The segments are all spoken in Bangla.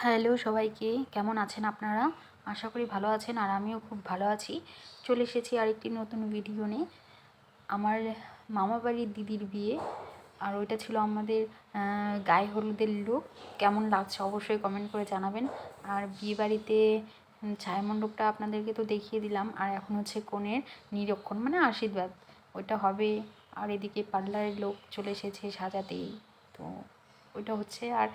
হ্যালো সবাইকে, কেমন আছেন আপনারা? আশা করি ভালো আছেন আর আমিও খুব ভালো আছি। চলে এসেছি আরেকটি নতুন ভিডিও নিয়ে। আমার মামাবাড়ির দিদির বিয়ে, আর ওইটা ছিল আমাদের গায়ে হলুদের লুক। কেমন লাগছে অবশ্যই কমেন্ট করে জানাবেন। আর বিয়েবাড়িতে ছায়ামণ্ডপটা আপনাদেরকে তো দেখিয়ে দিলাম, আর এখন হচ্ছে কনের নিরীক্ষণ মানে আশীর্বাদ, ওইটা হবে। আর এদিকে পার্লারের লোক চলে এসেছে সাজাতেই, তো ওইটা হচ্ছে। আর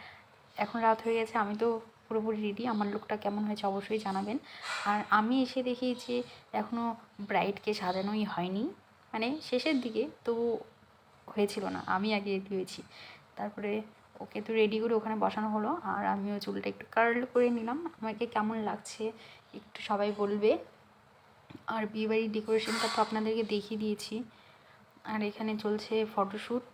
এখন রাত হয়ে গেছে, আমি তো পুরোপুরি রেডি। আমার লুকটা কেমন হয়েছে অবশ্যই জানাবেন। আর আমি এসে দেখি যে এখনও ব্রাইডকে সাজানোই হয়নি, মানে শেষের দিকে, তবু হয়েছিল না, আমি আগে রেডি হয়েছি। তারপরে ওকে তো রেডি করে ওখানে বসানো হলো, আর আমিও চুলটা একটু কার্ল করে নিলাম। আমাকে কেমন লাগছে একটু সবাই বলবে। আর বিয়েবাড়ির ডেকোরেশনটা তো আপনাদেরকে দেখিয়ে দিয়েছি। আর এখানে চলছে ফটোশ্যুট।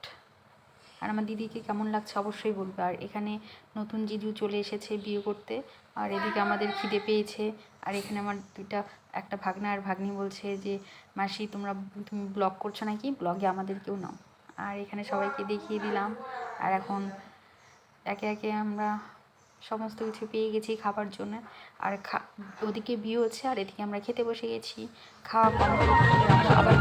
আর আমার দিদিকে কেমন লাগছে অবশ্যই বলবে। আর এখানে নতুন জিজু চলে এসেছে বিয়ে করতে। আর এদিকে আমাদের খিদে পেয়েছে। আর এখানে আমার একটা ভাগনা আর ভাগ্নি বলছে যে মাসি তুমি ব্লগ করছো নাকি, ব্লগে আমাদেরকেও নাও। আর এখানে সবাইকে দেখিয়ে দিলাম। আর এখন একে একে আমরা সমস্ত কিছু পেয়ে গেছি খাবার জন্য। আর ওদিকে বিয়ে হচ্ছে আর এদিকে আমরা খেতে বসে গেছি। খাওয়া কমপ্লিট করে আমরা আবার